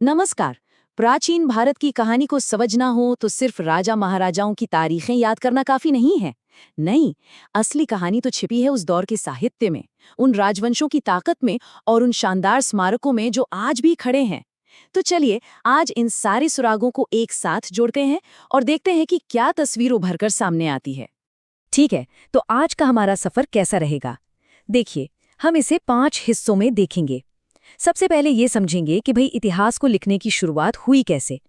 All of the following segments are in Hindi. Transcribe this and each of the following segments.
नमस्कार। प्राचीन भारत की कहानी को समझना हो तो सिर्फ राजा महाराजाओं की तारीखें याद करना काफी नहीं है। नहीं, असली कहानी तो छिपी है उस दौर के साहित्य में, उन राजवंशों की ताकत में और उन शानदार स्मारकों में जो आज भी खड़े हैं। तो चलिए आज इन सारे सुरागों को एक साथ जोड़ते हैं और देखते हैं कि क्या तस्वीर उभर कर सामने आती है। ठीक है, तो आज का हमारा सफर कैसा रहेगा? देखिए, हम इसे 5 हिस्सों में देखेंगे। सबसे पहले ये समझेंगे कि भाई इतिहास को लिखने की शुरुआत हुई कैसे।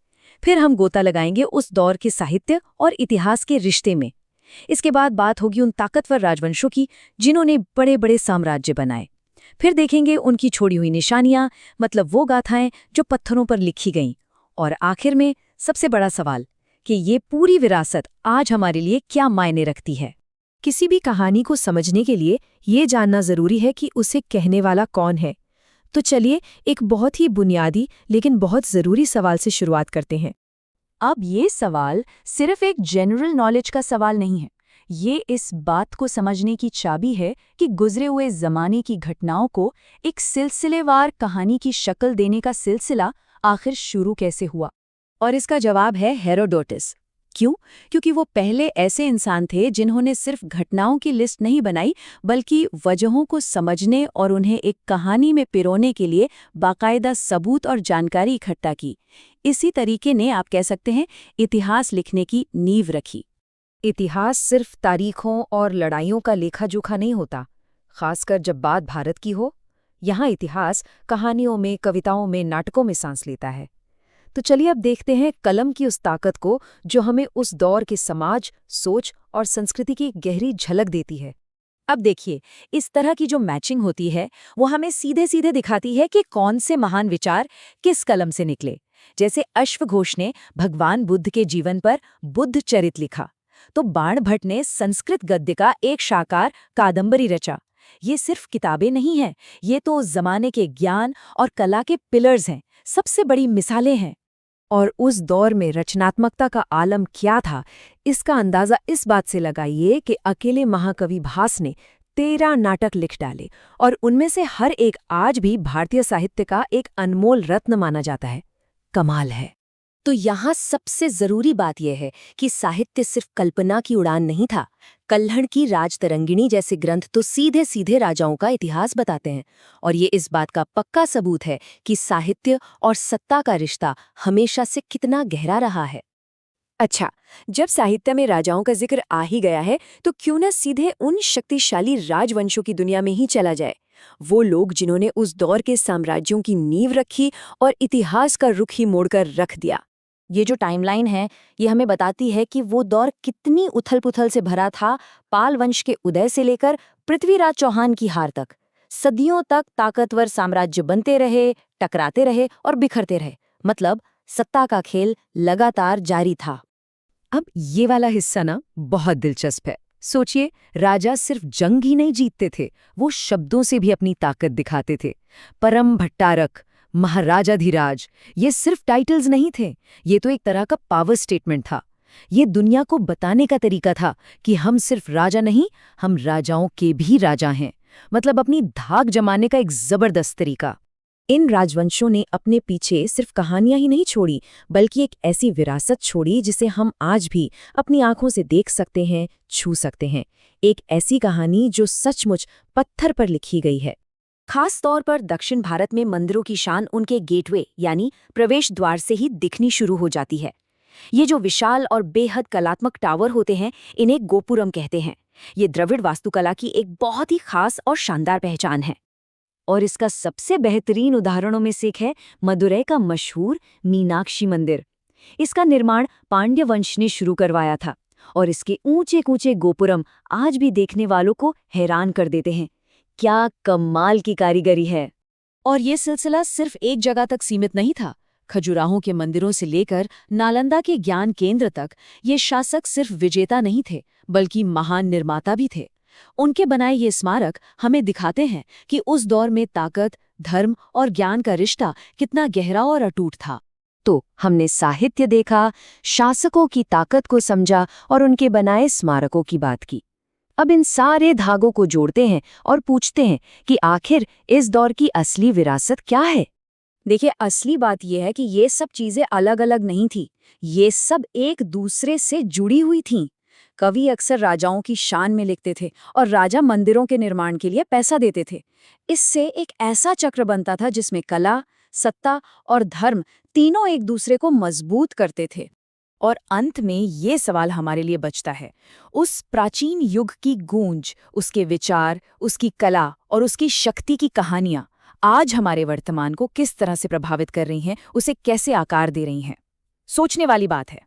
फिर हम गोता लगाएंगे उस दौर के साहित्य और इतिहास के रिश्ते में। इसके बाद बात होगी उन ताकतवर राजवंशों की जिन्होंने बड़े बड़े साम्राज्य बनाए। फिर देखेंगे उनकी छोड़ी हुई निशानियां, मतलब वो गाथाएं जो पत्थरों पर लिखी गईं। और आखिर में सबसे बड़ा सवाल कि ये पूरी विरासत आज हमारे लिए क्या मायने रखती है। किसी भी कहानी को समझने के लिए ये जानना जरूरी है कि उसे कहने वाला कौन है। तो चलिए एक बहुत ही बुनियादी लेकिन बहुत जरूरी सवाल से शुरुआत करते हैं। अब ये सवाल सिर्फ एक जनरल नॉलेज का सवाल नहीं है। ये इस बात को समझने की चाबी है कि गुजरे हुए जमाने की घटनाओं को एक सिलसिलेवार कहानी की शक्ल देने का सिलसिला आखिर शुरू कैसे हुआ। और इसका जवाब है हेरोडोटस। क्यों? क्योंकि वो पहले ऐसे इंसान थे जिन्होंने सिर्फ घटनाओं की लिस्ट नहीं बनाई, बल्कि वजहों को समझने और उन्हें एक कहानी में पिरोने के लिए बाकायदा सबूत और जानकारी इकट्ठा की। इसी तरीके ने आप कह सकते हैं इतिहास लिखने की नींव रखी। इतिहास सिर्फ तारीखों और लड़ाइयों का लेखा-जोखा नहीं होता, खासकर जब बात भारत की हो। यहाँ इतिहास कहानियों में, कविताओं में, नाटकों में सांस लेता है। तो चलिए अब देखते हैं कलम की उस ताकत को जो हमें उस दौर के समाज, सोच और संस्कृति की गहरी झलक देती है। अब देखिए, इस तरह की जो मैचिंग होती है वो हमें सीधे सीधे दिखाती है कि कौन से महान विचार किस कलम से निकले। जैसे अश्वघोष ने भगवान बुद्ध के जीवन पर बुद्ध चरित लिखा, तो बाण भट्ट ने संस्कृत गद्य का एक शाकार कादंबरी रचा। ये सिर्फ किताबें नहीं हैं, ये तो उस जमाने के ज्ञान और कला के पिलर्स हैं, सबसे बड़ी मिसालें हैं। और उस दौर में रचनात्मकता का आलम क्या था, इसका अंदाजा इस बात से लगाइए कि अकेले महाकवि भास ने 13 नाटक लिख डाले और उनमें से हर एक आज भी भारतीय साहित्य का एक अनमोल रत्न माना जाता है। कमाल है। तो यहाँ सबसे जरूरी बात यह है कि साहित्य सिर्फ कल्पना की उड़ान नहीं था। कल्हड़ की राजतरंगिणी जैसे ग्रंथ तो सीधे सीधे राजाओं का इतिहास बताते हैं, और ये इस बात का पक्का सबूत है कि साहित्य और सत्ता का रिश्ता हमेशा से कितना गहरा रहा है। अच्छा, जब साहित्य में राजाओं का जिक्र आ ही गया है तो क्यों न सीधे उन शक्तिशाली राजवंशों की दुनिया में ही चला जाए। वो लोग जिन्होंने उस दौर के साम्राज्यों की नींव रखी और इतिहास का रुख ही मोड़कर रख दिया। ये जो टाइमलाइन है ये हमें बताती है कि वो दौर कितनी उथल-पुथल से भरा था। पाल वंश के उदय से लेकर पृथ्वीराज चौहान की हार तक सदियों तक ताकतवर साम्राज्य बनते रहे, टकराते रहे और बिखरते रहे। मतलब सत्ता का खेल लगातार जारी था। अब ये वाला हिस्सा ना बहुत दिलचस्प है। सोचिए, राजा सिर्फ जंग ही नहीं जीतते थे, वो शब्दों से भी अपनी ताकत दिखाते थे। परम भट्टारक, महाराजाधिराज, ये सिर्फ टाइटल्स नहीं थे, ये तो एक तरह का पावर स्टेटमेंट था। ये दुनिया को बताने का तरीका था कि हम सिर्फ राजा नहीं, हम राजाओं के भी राजा हैं। मतलब अपनी धाक जमाने का एक जबरदस्त तरीका। इन राजवंशों ने अपने पीछे सिर्फ कहानियां ही नहीं छोड़ी, बल्कि एक ऐसी विरासत छोड़ी जिसे हम आज भी अपनी आंखों से देख सकते हैं, छू सकते हैं। एक ऐसी कहानी जो सचमुच पत्थर पर लिखी गई है। खास तौर पर दक्षिण भारत में मंदिरों की शान उनके गेटवे यानी प्रवेश द्वार से ही दिखनी शुरू हो जाती है। ये जो विशाल और बेहद कलात्मक टावर होते हैं, इन्हें गोपुरम कहते हैं। ये द्रविड़ वास्तुकला की एक बहुत ही खास और शानदार पहचान है। और इसका सबसे बेहतरीन उदाहरणों में से एक है मदुरै का मशहूर मीनाक्षी मंदिर। इसका निर्माण पांड्य वंश ने शुरू करवाया था, और इसके ऊंचे ऊंचे गोपुरम आज भी देखने वालों को हैरान कर देते हैं। क्या कमाल की कारीगरी है। और ये सिलसिला सिर्फ एक जगह तक सीमित नहीं था। खजुराहों के मंदिरों से लेकर नालंदा के ज्ञान केंद्र तक ये शासक सिर्फ विजेता नहीं थे, बल्कि महान निर्माता भी थे। उनके बनाए ये स्मारक हमें दिखाते हैं कि उस दौर में ताकत, धर्म और ज्ञान का रिश्ता कितना गहरा और अटूट था। तो हमने साहित्य देखा, शासकों की ताकत को समझा और उनके बनाए स्मारकों की बात की। अब इन सारे धागों को जोड़ते हैं और पूछते हैं कि आखिर इस दौर की असली विरासत क्या है। देखिए, असली बात यह है कि ये सब चीजें अलग अलग नहीं थी, ये सब एक दूसरे से जुड़ी हुई थीं। कवि अक्सर राजाओं की शान में लिखते थे और राजा मंदिरों के निर्माण के लिए पैसा देते थे। इससे एक ऐसा चक्र बनता था जिसमें कला, सत्ता और धर्म तीनों एक दूसरे को मजबूत करते थे। और अंत में ये सवाल हमारे लिए बचता है, उस प्राचीन युग की गूंज, उसके विचार, उसकी कला और उसकी शक्ति की कहानियां आज हमारे वर्तमान को किस तरह से प्रभावित कर रही हैं, उसे कैसे आकार दे रही हैं। सोचने वाली बात है।